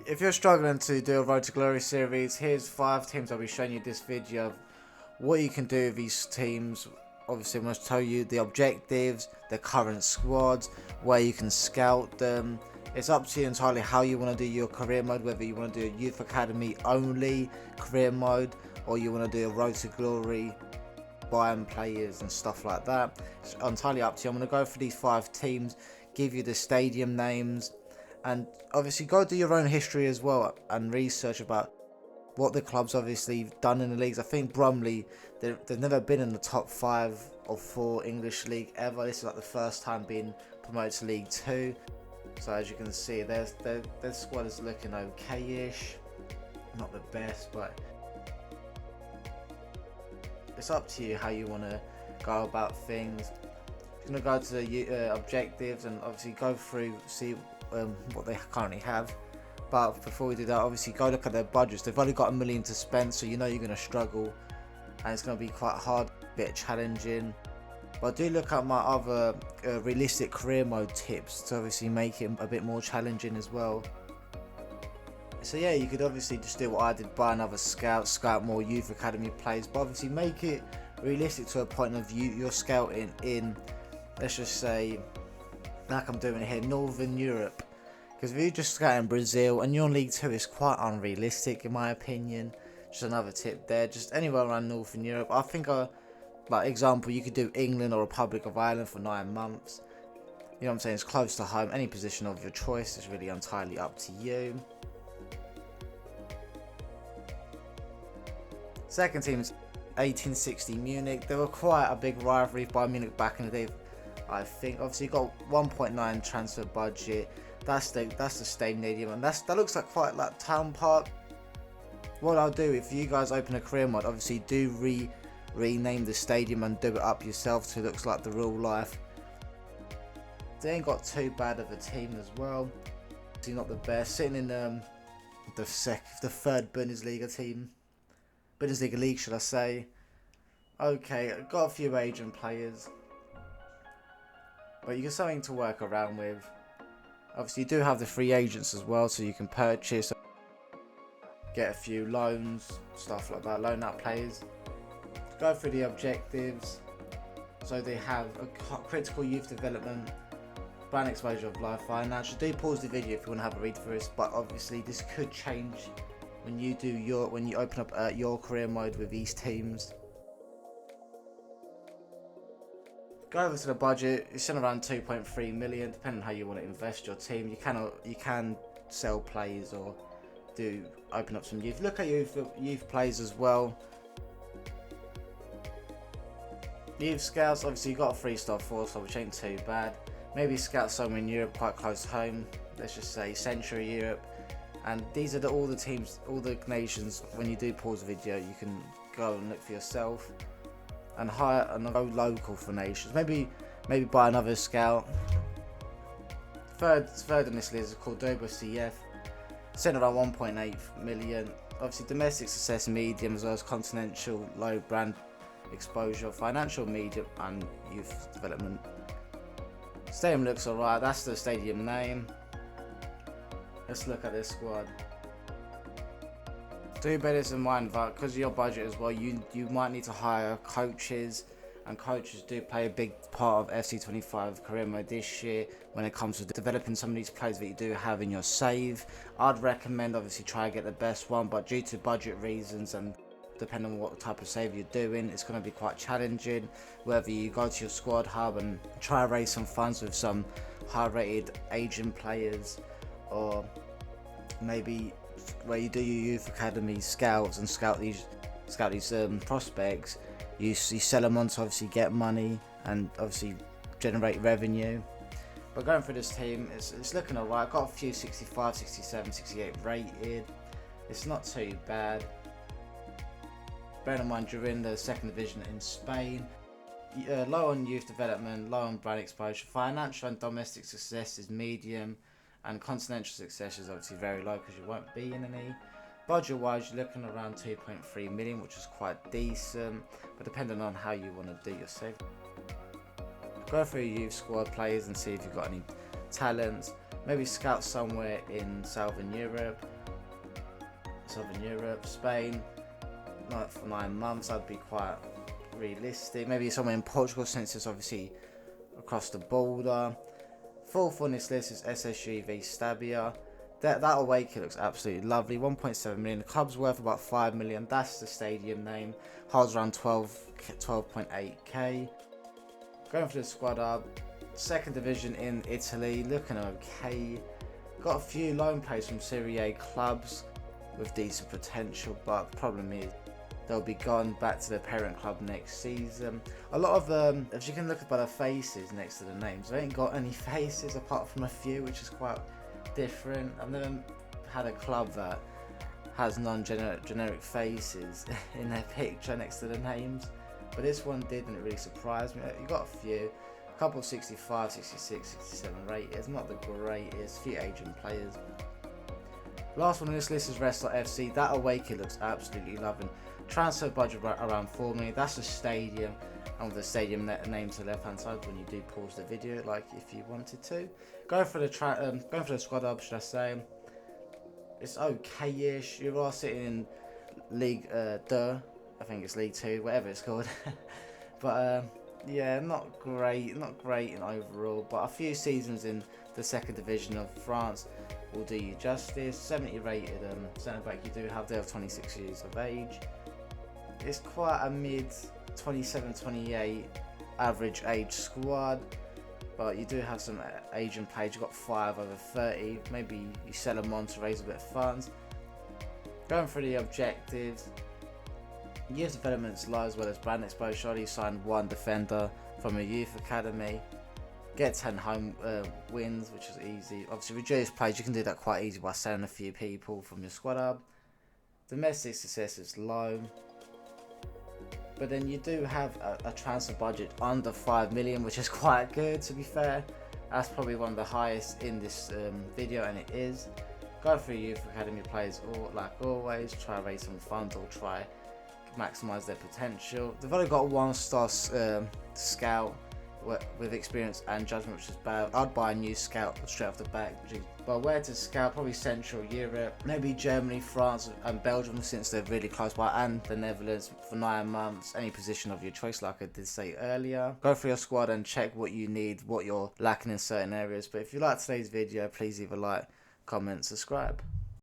If you're struggling to do a Road to Glory series, here's 5 teams I'll be showing you this video of what you can do with these teams. Obviously, I'm going to tell you the objectives, the current squads, where you can scout them. It's up to you entirely how you want to do your career mode, whether you want to do a youth academy only career mode, or you want to do a Road to Glory, buying players and stuff like that. It's entirely up to you. I'm going to go through these 5 teams, give you the stadium names, and obviously go do your own history as well and research about what the club's obviously done in the leagues. I think Bromley, they've never been in the top 5 or 4 English league ever. This is like the first time being promoted to League 2. So as you can see, their squad is looking okay-ish. Not the best, but it's up to you how you want to go about things. You're going to go to the objectives and obviously go through, see what they currently have. But before we do that, obviously go look at their budgets. They've only got $1 million to spend, so you know you're going to struggle and it's going to be quite hard, a bit challenging. But do look at my other realistic career mode tips to obviously make it a bit more challenging as well. So yeah, you could obviously just do what I did, buy another scout more youth academy players, but obviously make it realistic to a point of view you're scouting in, let's just say, like I'm doing here, Northern Europe. Because if you just scout in Brazil and you're in League 2, it's quite unrealistic in my opinion. Just another tip there, just anywhere around Northern Europe. I think, like example, you could do England or Republic of Ireland for 9 months. You know what I'm saying, it's close to home, any position of your choice is really entirely up to you. Second team is 1860 Munich. They were quite a big rivalry by Munich back in the day, I think. Obviously, you got 1.9 transfer budget. That's the stadium, and that looks like quite like Town Park. What I'll do, if you guys open a career mod, obviously do rename the stadium and do it up yourself so it looks like the real life. They ain't got too bad of a team as well. Obviously not the best, sitting in the third Bundesliga team. Bundesliga league, should I say. Okay, got a few Asian players, but you got something to work around with. Obviously you do have the free agents as well, so you can purchase, get a few loans, stuff like that, loan out players. Go through the objectives. So they have a critical youth development, brand exposure of life, financial. Do pause the video if you want to have a read through this, but obviously this could change when you open up your career mode with these teams. Go over to the budget. It's in around 2.3 million, depending on how you want to invest your team. You can sell players or open up some youth. Look at youth players as well. Youth scouts, obviously you got a 3-star 4-star, which ain't too bad. Maybe scout somewhere in Europe, quite close home. Let's just say Central Europe. And these are all the teams, all the nations. When you do pause the video, you can go and look for yourself and hire and go local for nations. Maybe buy another scout. Third in this list is called Dobo CF. Sent around 1.8 million. Obviously domestic success medium as well as continental low brand exposure, financial medium and youth development. Stadium looks alright, that's the stadium name. Let's look at this squad. Do bear this in mind that because of your budget as well, you might need to hire coaches, and coaches do play a big part of FC25 career mode this year when it comes to developing some of these players that you do have in your save. I'd recommend obviously try to get the best one, but due to budget reasons and depending on what type of save you're doing, it's going to be quite challenging. Whether you go to your squad hub and try to raise some funds with some high rated Asian players, or maybe where you do your youth academy scouts and scout these prospects, you sell them on to obviously get money and obviously generate revenue. But going through this team, it's looking alright. Got a few 65, 67, 68 rated. It's not too bad. Bear in mind you're in the 2nd division in Spain. Low on youth development, low on brand exposure. Financial and domestic success is medium, and continental success is obviously very low because you won't be in any. Budget wise, you're looking around 2.3 million, which is quite decent, but depending on how you want to do your save. Go through your youth squad players and see if you've got any talents. Maybe scout somewhere in Southern Europe, Spain, not for 9 months. That'd be quite realistic. Maybe somewhere in Portugal, since it's obviously across the border. Fourth on this list is SSGV Stabia. That away kit looks absolutely lovely. 1.7 million. The club's worth about 5 million. That's the stadium name. Holds around 12.8k. Going for the squad up. Second division in Italy. Looking okay. Got a few loan players from Serie A clubs with decent potential, but the problem is they'll be gone back to their parent club next season. A lot of them, as you can look at by the faces next to the names, they ain't got any faces apart from a few, which is quite different. I've never had a club that has non-generic faces in their picture next to the names, but this one did, and it really surprised me. You got a few, a couple of 65, 66, 67 rated, not the greatest, few Asian players. Last one on this list is Wrestler FC. That away kit looks absolutely loving. Transfer budget around 4 million. That's the stadium, and with the stadium name to the left hand side when you do pause the video, like if you wanted to. Going for the squad up, should I say? It's okay-ish. You are sitting in League I think it's League 2, whatever it's called. But yeah, not great in overall. But a few seasons in the second division of France will do you justice. 70 rated centre back you do have there of 26 years of age. It's quite a mid 27-28 average age squad, but you do have some Asian players. You've got 5 over 30. Maybe you sell them on to raise a bit of funds. Going through the objectives, youth development's low as well as brand exposure. Already signed 1 defender from a youth academy. Get 10 home wins, which is easy. Obviously, reduce players, you can do that quite easy by selling a few people from your squad up. Domestic success is low. But then you do have a transfer budget under 5 million, which is quite good, to be fair. That's probably one of the highest in this video, and it is. Go for youth academy players, or like always, try to raise some funds or try maximise their potential. They've only got a 1-star scout with experience and judgment, which is bad. I'd buy a new scout straight off the back. But where to scout? Probably Central Europe, maybe Germany, France and Belgium, since they're really close by, and the Netherlands for 9 months. Any position of your choice, like I did say earlier. Go through your squad and check what you need, what you're lacking in certain areas. But if you like today's video, please leave a like, comment, subscribe.